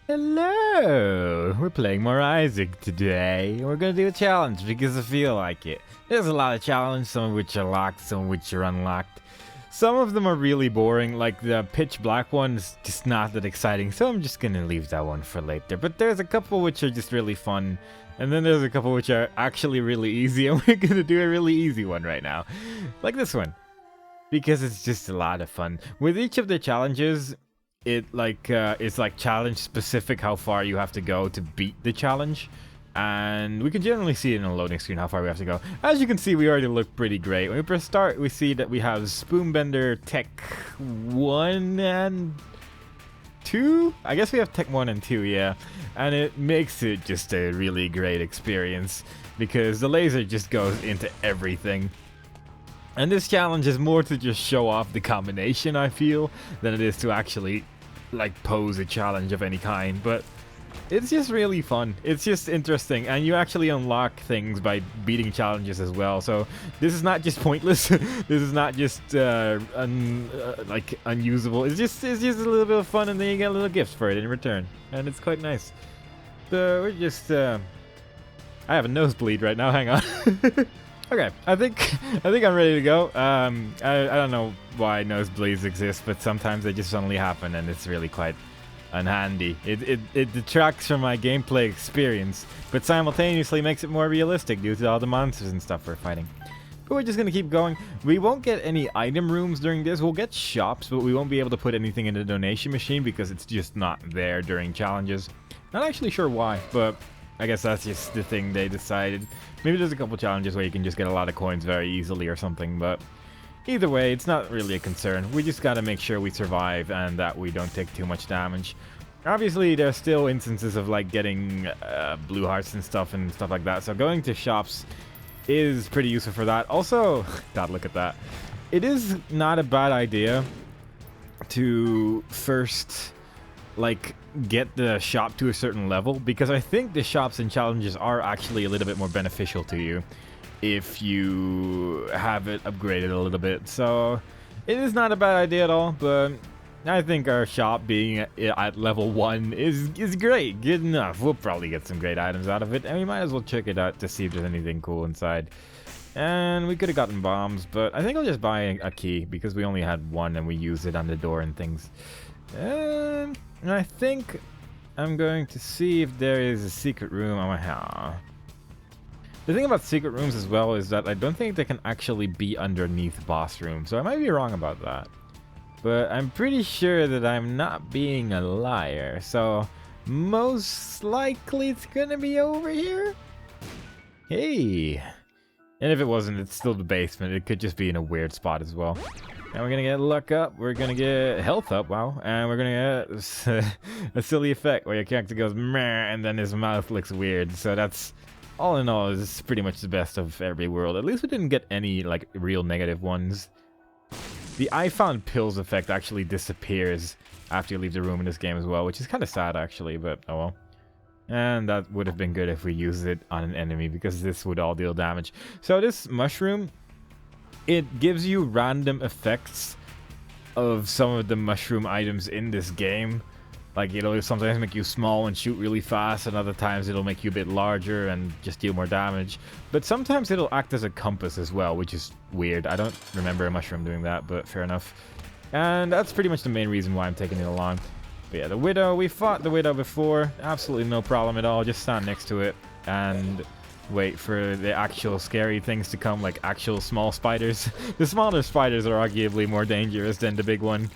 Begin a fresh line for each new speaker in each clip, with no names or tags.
Hello! We're playing more Isaac today. We're gonna do a challenge because I feel like it. There's a lot of challenges, some of which are locked, some of which are unlocked. Some of them are really boring, like the pitch black one is just not that exciting, so I'm just gonna leave that one for later. But there's a couple which are just really fun, and then there's a couple which are actually really easy, and we're gonna do a really easy one right now. Like this one. Because it's just a lot of fun. With each of the challenges, it's like challenge specific how far you have to go to beat the challenge, and we can generally see it in a loading screen how far we have to go. As you can see, we already look pretty great. When we first start, we see that we have Spoonbender Tech 1 and 2. I guess we have Tech 1 and 2, yeah, and it makes it just a really great experience because the laser just goes into everything. And this challenge is more to just show off the combination, I feel, than it is to actually, like, pose a challenge of any kind. But it's just really fun. It's just interesting. And you actually unlock things by beating challenges as well. So this is not just pointless. This is not just, unusable. It's just a little bit of fun, and then you get a little gift for it in return. And it's quite nice. So we're just, I have a nosebleed right now. Hang on. Okay, I think I'm ready to go. I don't know why nosebleeds exist, but sometimes they just suddenly happen, and it's really quite unhandy. It detracts from my gameplay experience, but simultaneously makes it more realistic due to all the monsters and stuff we're fighting. But we're just gonna keep going. We won't get any item rooms during this. We'll get shops, but we won't be able to put anything in the donation machine because it's just not there during challenges. Not actually sure why, but I guess that's just the thing they decided. Maybe there's a couple challenges where you can just get a lot of coins very easily or something, but either way, it's not really a concern. We just gotta make sure we survive and that we don't take too much damage. Obviously, there's still instances of like getting blue hearts and stuff like that, so going to shops is pretty useful for that. Also, God, look at that. It is not a bad idea to first, like, get the shop to a certain level, because I think the shops and challenges are actually a little bit more beneficial to you if you have it upgraded a little bit. So it is not a bad idea at all, but I think our shop being at level 1 is great, good enough. We'll probably get some great items out of it, and we might as well check it out to see if there's anything cool inside. And we could have gotten bombs, but I think I'll just buy a key because we only had one and we used it on the door and things. And I think I'm going to see if there is a secret room. The thing about secret rooms as well is that I don't think they can actually be underneath boss rooms, so I might be wrong about that. But I'm pretty sure that I'm not being a liar, so most likely it's gonna be over here. Hey! And if it wasn't, it's still the basement. It could just be in a weird spot as well. And we're gonna get luck up, we're gonna get health up, wow, and we're gonna get a silly effect where your character goes meh, and then his mouth looks weird. So that's, all in all, is pretty much the best of every world. At least we didn't get any, like, real negative ones. The I found pills effect actually disappears after you leave the room in this game as well, which is kind of sad actually, but oh well. And that would have been good if we used it on an enemy, because this would all deal damage. So this mushroom, it gives you random effects of some of the mushroom items in this game. Like, it'll sometimes make you small and shoot really fast, and other times it'll make you a bit larger and just deal more damage. But sometimes it'll act as a compass as well, which is weird. I don't remember a mushroom doing that, but fair enough. And that's pretty much the main reason why I'm taking it along. But yeah, the Widow, we fought the Widow before. Absolutely no problem at all. Just stand next to it and wait for the actual scary things to come, like actual small spiders. The smaller spiders are arguably more dangerous than the big one,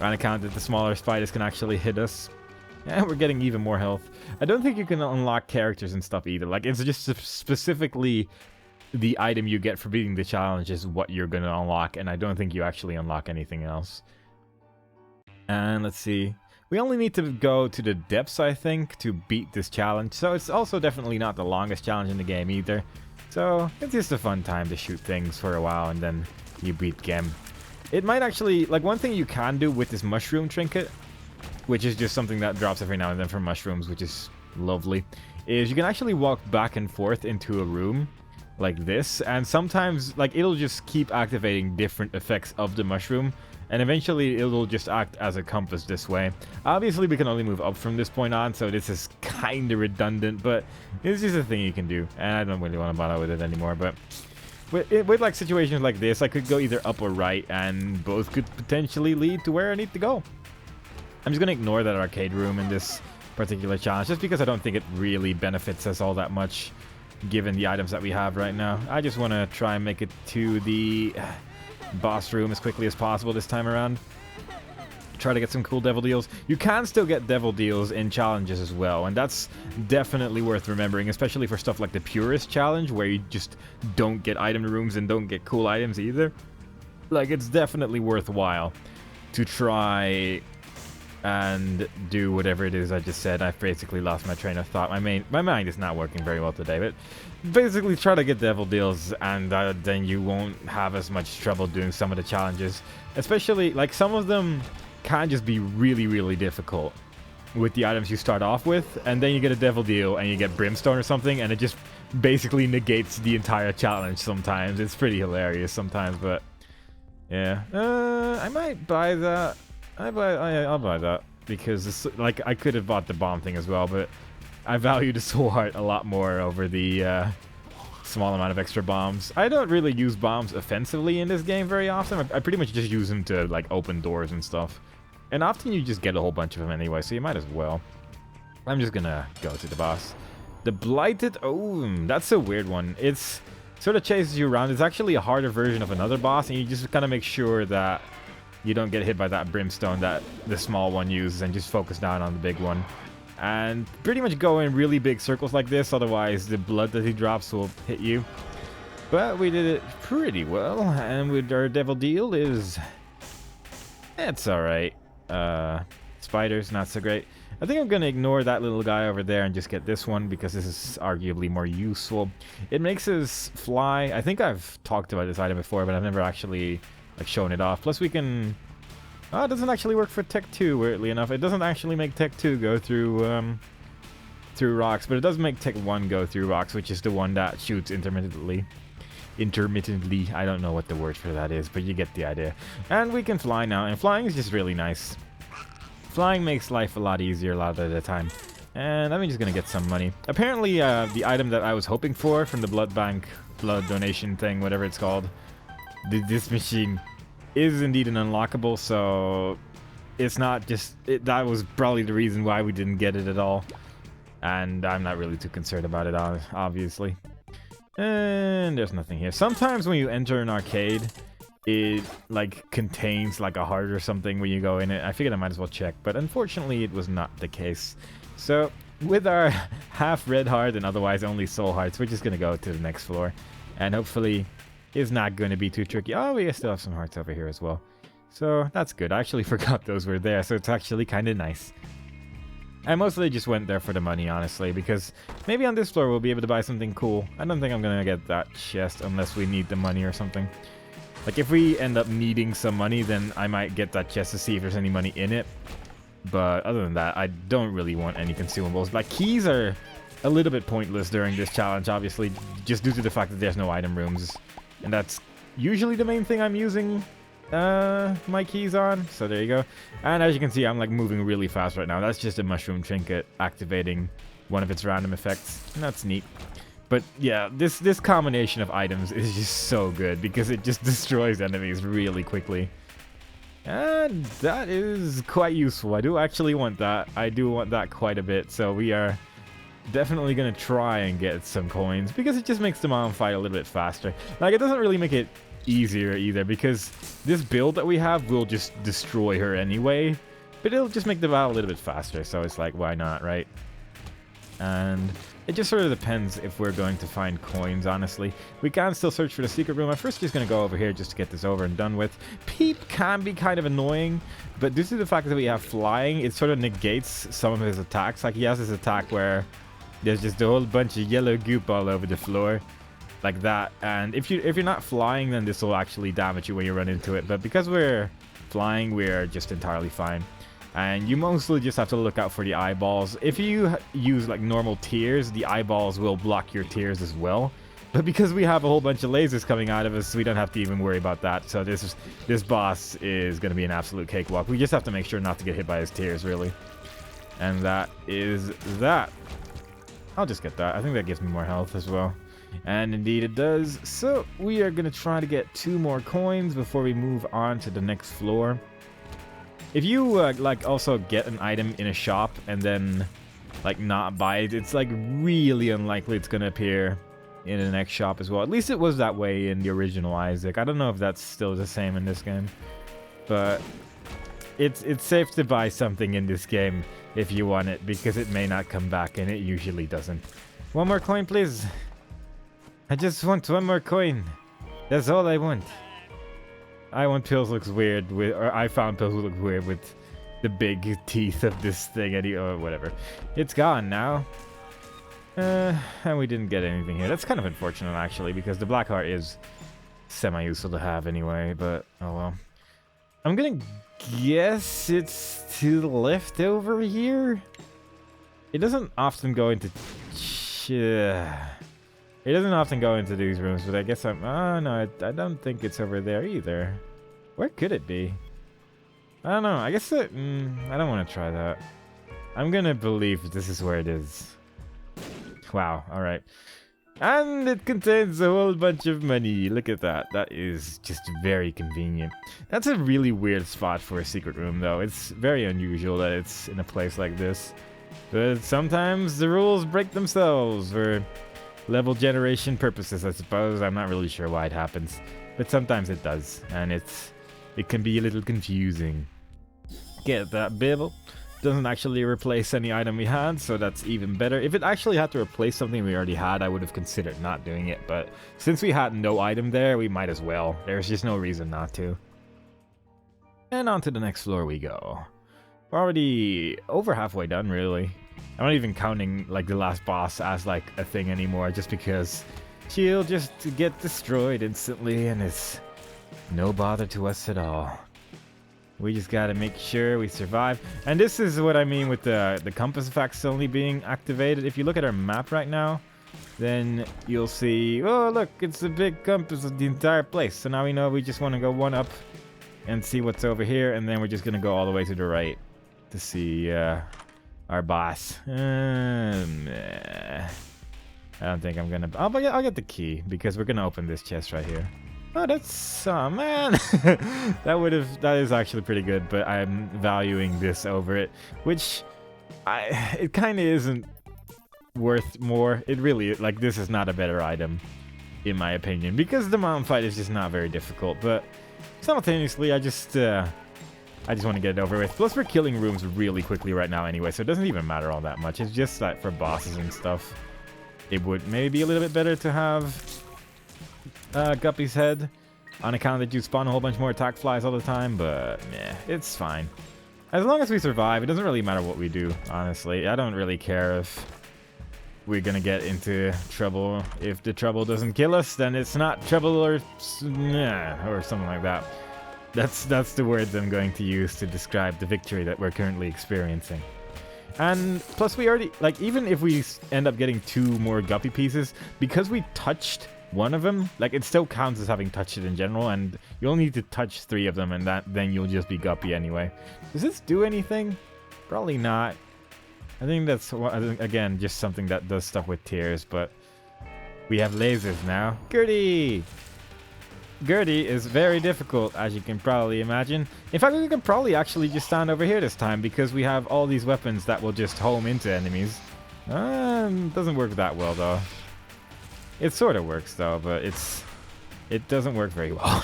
on account that the smaller spiders can actually hit us. And we're getting even more health. I don't think you can unlock characters and stuff either. Like, it's just specifically the item you get for beating the challenge is what you're gonna unlock, and I don't think you actually unlock anything else. And let's see. We only need to go to the depths, I think, to beat this challenge. So it's also definitely not the longest challenge in the game either. So it's just a fun time to shoot things for a while and then you beat Gem. It might actually, like, one thing you can do with this mushroom trinket, which is just something that drops every now and then from mushrooms, which is lovely, is you can actually walk back and forth into a room like this, and sometimes, like, it'll just keep activating different effects of the mushroom and eventually it'll just act as a compass this way. Obviously, we can only move up from this point on, so this is kind of redundant, but it's just a thing you can do, and I don't really want to bother with it anymore. But with like situations like this, I could go either up or right, and both could potentially lead to where I need to go. I'm just going to ignore that arcade room in this particular challenge, just because I don't think it really benefits us all that much, given the items that we have right now. I just want to try and make it to the boss room as quickly as possible this time around. Try to get some cool devil deals. You can still get devil deals in challenges as well, and that's definitely worth remembering, especially for stuff like the Purist challenge, where you just don't get item rooms and don't get cool items either. Like, it's definitely worthwhile to try and do whatever it is I just said. I've basically lost my train of thought. My mind is not working very well today, but basically try to get devil deals, and then you won't have as much trouble doing some of the challenges. Especially, like, some of them can just be really, really difficult with the items you start off with, and then you get a devil deal and you get brimstone or something, and it just basically negates the entire challenge sometimes. It's pretty hilarious sometimes, but yeah. I might buy that. I'll buy that, because it's, like, I could have bought the bomb thing as well, but I value the soul heart a lot more over the small amount of extra bombs. I don't really use bombs offensively in this game very often. I pretty much just use them to, like, open doors and stuff. And often you just get a whole bunch of them anyway, so you might as well. I'm just gonna go to the boss. The Blighted... Oh, that's a weird one. It's sort of chases you around. It's actually a harder version of another boss, and you just gotta make sure that you don't get hit by that brimstone that the small one uses, and just focus down on the big one. And pretty much go in really big circles like this, otherwise the blood that he drops will hit you. But we did it pretty well, and with our devil deal is... It's alright. Spiders, not so great. I think I'm going to ignore that little guy over there and just get this one, because this is arguably more useful. It makes us fly. I think I've talked about this item before, but I've never actually, like, shown it off. Plus we can... Oh, it doesn't actually work for Tech 2, weirdly enough. It doesn't actually make Tech 2 go through rocks, but it does make Tech 1 go through rocks, which is the one that shoots intermittently. I don't know what the word for that is, but you get the idea. And we can fly now, and flying is just really nice. Flying makes life a lot easier a lot of the time. And I'm just gonna get some money. Apparently, the item that I was hoping for from the blood bank, blood donation thing, whatever it's called, this machine is indeed an unlockable, so it's not just... that was probably the reason why we didn't get it at all. And I'm not really too concerned about it, obviously. And there's nothing here. Sometimes when you enter an arcade, it, like, contains, like, a heart or something when you go in it. I figured I might as well check, but unfortunately it was not the case. So, with our half red heart and otherwise only soul hearts, we're just gonna go to the next floor. And hopefully it's not gonna be too tricky. Oh, we still have some hearts over here as well. So, that's good. I actually forgot those were there, so it's actually kind of nice. I mostly just went there for the money, honestly, because maybe on this floor we'll be able to buy something cool. I don't think I'm gonna get that chest unless we need the money or something. Like, if we end up needing some money, then I might get that chest to see if there's any money in it. But other than that, I don't really want any consumables. Like, keys are a little bit pointless during this challenge, obviously, just due to the fact that there's no item rooms. And that's usually the main thing I'm using my keys on, so there you go. And as you can see, I'm, like, moving really fast right now. That's just a mushroom trinket activating one of its random effects, and that's neat. But yeah, this combination of items is just so good, because it just destroys enemies really quickly. And that is quite useful. I do actually want that. I do want that quite a bit, so we are definitely gonna try and get some coins, because it just makes the mom fight a little bit faster. Like, it doesn't really make it easier either, because this build that we have will just destroy her anyway, but it'll just make the battle a little bit faster, so it's like, why not, right? And it just sort of depends if we're going to find coins, honestly. We can still search for the secret room. I'm first just going to go over here just to get this over and done with. Pete can be kind of annoying, but due to the fact that we have flying, it sort of negates some of his attacks. Like, he has this attack where there's just a whole bunch of yellow goop all over the floor, like that. And if you're not flying, then this will actually damage you when you run into it. But because we're flying, we're just entirely fine. And you mostly just have to look out for the eyeballs. If you use, like, normal tears, the eyeballs will block your tears as well. But because we have a whole bunch of lasers coming out of us, we don't have to even worry about that. So this boss is going to be an absolute cakewalk. We just have to make sure not to get hit by his tears, really. And that is that. I'll just get that. I think that gives me more health as well. And indeed it does. So we are going to try to get 2 more coins before we move on to the next floor. If you like also get an item in a shop and then like not buy it, it's like really unlikely it's going to appear in the next shop as well. At least it was that way in the original Isaac. I don't know if that's still the same in this game, but it's safe to buy something in this game if you want it, because it may not come back, and it usually doesn't. 1 more coin, please. I just want 1 more coin. That's all I want. I want Pills looks weird with, or I found Pills look weird with the big teeth of this thing, or whatever. It's gone now. And we didn't get anything here. That's kind of unfortunate, actually, because the black heart is semi-useful to have anyway, but oh well. I'm gonna guess it's to the left over here. It doesn't often go into... It doesn't often go into these rooms, but I guess I'm... Oh, no, I don't think it's over there either. Where could it be? I don't know. I guess I don't want to try that. I'm gonna believe this is where it is. Wow, alright. And it contains a whole bunch of money. Look at that. That is just very convenient. That's a really weird spot for a secret room, though. It's very unusual that it's in a place like this. But sometimes the rules break themselves for level generation purposes, I suppose. I'm not really sure why it happens. But sometimes it does. And it can be a little confusing. Get that, Bibble. Doesn't actually replace any item we had, so that's even better. If it actually had to replace something we already had, I would have considered not doing it, but since we had no item there, we might as well. There's just no reason not to. And on to the next floor we go. We're already over halfway done, really. I'm not even counting like the last boss as like a thing anymore, just because she'll just get destroyed instantly and it's no bother to us at all. We just gotta make sure we survive. And this is what I mean with the compass effects only being activated. If you look at our map right now, then you'll see, oh look, it's a big compass of the entire place. So now we know we just want to go 1 up and see what's over here, and then we're just gonna go all the way to the right to see our boss. I don't think I'm gonna... Oh, but yeah, I'll get the key, because we're gonna open this chest right here. Oh, that's... Oh, man. That is actually pretty good, but I'm valuing this over it, which... It kind of isn't worth more. It really... Like, this is not a better item, in my opinion, because the mountain fight is just not very difficult, but simultaneously, I just want to get it over with. Plus, we're killing rooms really quickly right now anyway, so it doesn't even matter all that much. It's just that for bosses and stuff, it would maybe be a little bit better to have... Guppy's head, on account that you spawn a whole bunch more attack flies all the time, but yeah, it's fine. As long as we survive, it doesn't really matter what we do, honestly. I don't really care if we're gonna get into trouble. If the trouble doesn't kill us, then it's not trouble or something like that. That's the words I'm going to use to describe the victory that we're currently experiencing. And plus we already, like, even if we end up getting 2 more Guppy pieces, because we touched one of them, like, it still counts as having touched it in general, and you only need to touch 3 of them, and then you'll just be Guppy anyway. Does this do anything? Probably not. I think that's, again, just something that does stuff with tears, but we have lasers now. Gurdy! Gurdy is very difficult, as you can probably imagine. In fact, we can probably actually just stand over here this time, because we have all these weapons that will just home into enemies. Doesn't work that well, though. It sort of works, though, but it doesn't work very well.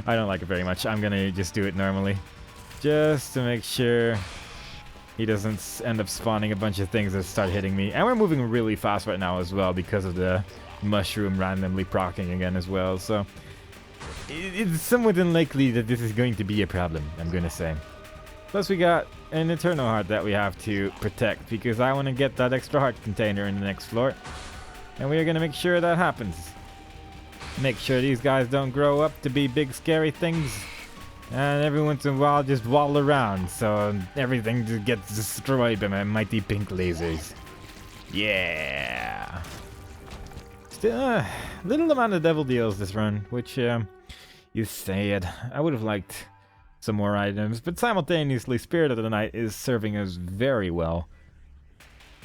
I don't like it very much. I'm gonna just do it normally, just to make sure he doesn't end up spawning a bunch of things that start hitting me. And we're moving really fast right now as well, because of the mushroom randomly proccing again as well, so it's somewhat unlikely that this is going to be a problem, I'm gonna say. Plus we got an eternal heart that we have to protect, because I want to get that extra heart container in the next floor. And we're going to make sure that happens. Make sure these guys don't grow up to be big scary things. And every once in a while just waddle around, so everything just gets destroyed by my mighty pink lasers. Yeah! Still, little amount of devil deals this run, which is sad. I would have liked some more items, but simultaneously, Spirit of the Night is serving us very well.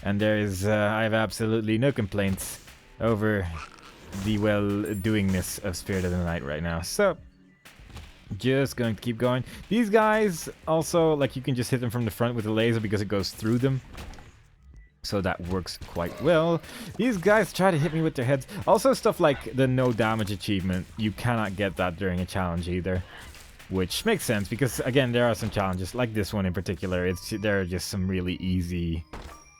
And I have absolutely no complaints over the well-doingness of Spirit of the Night right now. So, just going to keep going. These guys also, like, you can just hit them from the front with a laser because it goes through them. So that works quite well. These guys try to hit me with their heads. Also, stuff like the no damage achievement, you cannot get that during a challenge either. Which makes sense because, again, there are some challenges, like this one in particular. There are just some really easy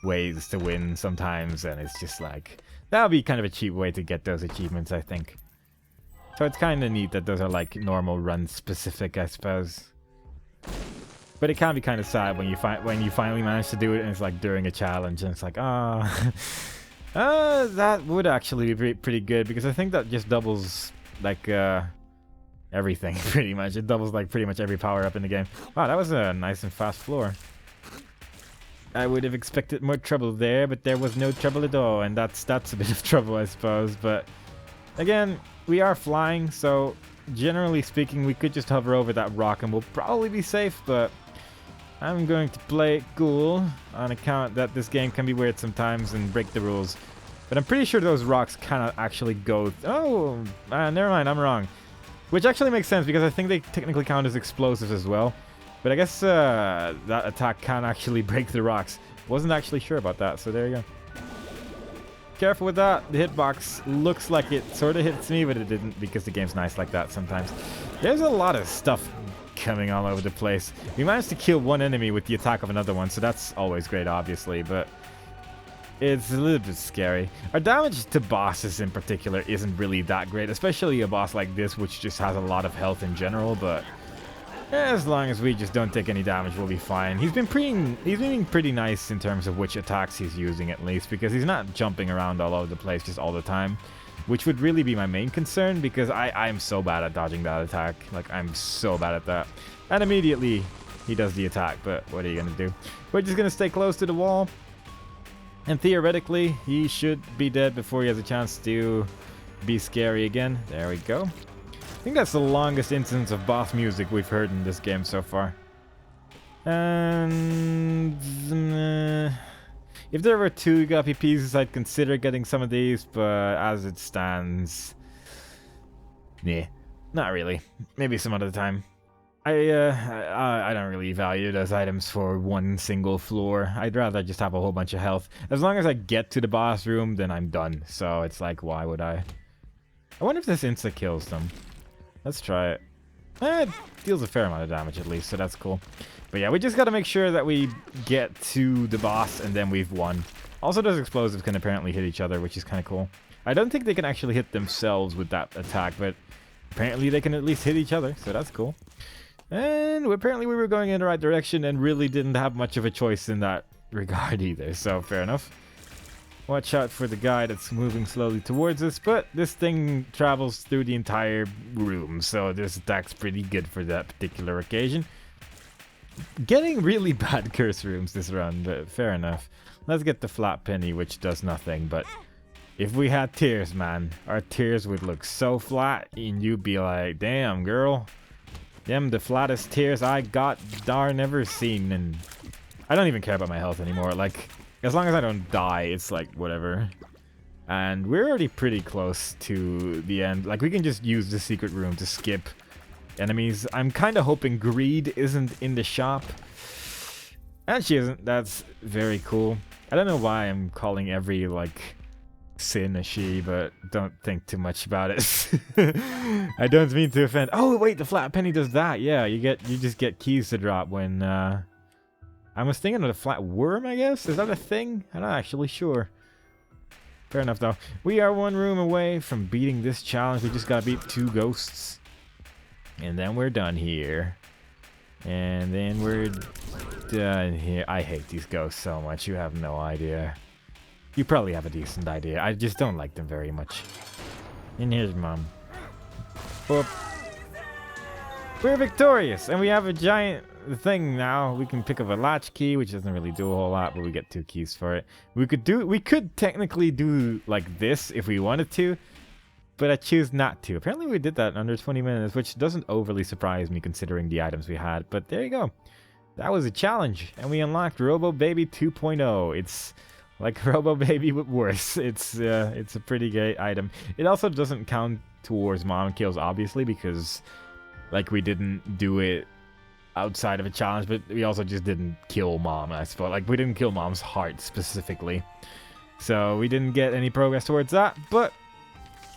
ways to win sometimes, and it's just like, that would be kind of a cheap way to get those achievements, I think. So it's kind of neat that those are like normal run specific, I suppose. But it can be kind of sad when you finally manage to do it and it's like during a challenge and it's like, ah. That would actually be pretty good because I think that just doubles like everything pretty much. It doubles like pretty much every power up in the game. Wow, that was a nice and fast floor. I would have expected more trouble there, but there was no trouble at all, and that's a bit of trouble, I suppose. But again, we are flying, so generally speaking, we could just hover over that rock and we'll probably be safe, but I'm going to play Ghoul on account that this game can be weird sometimes and break the rules. But I'm pretty sure those rocks cannot actually go... Oh, never mind, I'm wrong. Which actually makes sense because I think they technically count as explosives as well. But I guess that attack can actually break the rocks. Wasn't actually sure about that, so there you go. Careful with that. The hitbox looks like it sort of hits me, but it didn't because the game's nice like that sometimes. There's a lot of stuff coming all over the place. We managed to kill one enemy with the attack of another one, so that's always great, obviously, but it's a little bit scary. Our damage to bosses in particular isn't really that great, especially a boss like this, which just has a lot of health in general, but as long as we just don't take any damage, we'll be fine. He's been pretty nice in terms of which attacks he's using, at least, because he's not jumping around all over the place just all the time, which would really be my main concern, because I'm so bad at dodging that attack. Like, I'm so bad at that. And immediately, he does the attack, but what are you going to do? We're just going to stay close to the wall, and theoretically, he should be dead before he has a chance to be scary again. There we go. I think that's the longest instance of boss music we've heard in this game so far. And if there were 2 guppy pieces, I'd consider getting some of these, but as it stands, yeah, not really. Maybe some other time. I don't really value those items for one single floor. I'd rather just have a whole bunch of health. As long as I get to the boss room, then I'm done. So it's like, why would I? I wonder if this insta kills them. Let's try it. It deals a fair amount of damage at least, so that's cool. But yeah, we just gotta make sure that we get to the boss and then we've won. Also, those explosives can apparently hit each other, which is kind of cool. I don't think they can actually hit themselves with that attack, but apparently they can at least hit each other, so that's cool. And apparently we were going in the right direction and really didn't have much of a choice in that regard either, so fair enough. Watch out for the guy that's moving slowly towards us, but this thing travels through the entire room, so this attack's pretty good for that particular occasion. Getting really bad curse rooms this run, but fair enough. Let's get the flat penny, which does nothing, but if we had tears, man, our tears would look so flat, and you'd be like, damn, girl. Them the flattest tears I got darn ever seen, and I don't even care about my health anymore, like... As long as I don't die, it's like, whatever. And we're already pretty close to the end. Like, we can just use the secret room to skip enemies. I'm kind of hoping Greed isn't in the shop. And she isn't. That's very cool. I don't know why I'm calling every, like, sin a she, but don't think too much about it. I don't mean to offend. Oh, wait, the flat penny does that. Yeah, you just get keys to drop when, I was thinking of the flat worm, I guess? Is that a thing? I'm not actually sure. Fair enough, though. We are 1 room away from beating this challenge. We just gotta beat 2 ghosts. And then we're done here. And then we're done here. I hate these ghosts so much. You have no idea. You probably have a decent idea. I just don't like them very much. And here's Mom. Whoop. We're victorious, and we have a giant the thing now, we can pick up a latch key, which doesn't really do a whole lot, but we get 2 keys for it. We could technically do like this if we wanted to, but I choose not to. Apparently we did that in under 20 minutes, which doesn't overly surprise me considering the items we had, but there you go. That was a challenge, and we unlocked Robo Baby 2.0. It's like Robo Baby but worse. It's a pretty great item. It also doesn't count towards mom kills, obviously, because like we didn't do it outside of a challenge, but we also just didn't kill mom, I suppose. Like we didn't kill mom's heart specifically, so we didn't get any progress towards that. But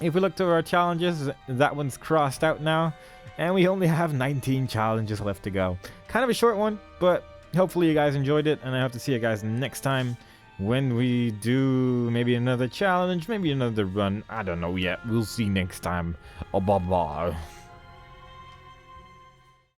if we look to our challenges, that one's crossed out now, and we only have 19 challenges left to go. Kind of a short one, but hopefully you guys enjoyed it, and I hope to see you guys next time when we do maybe another challenge, maybe another run. I don't know yet. We'll see next time. Oh, bye-bye.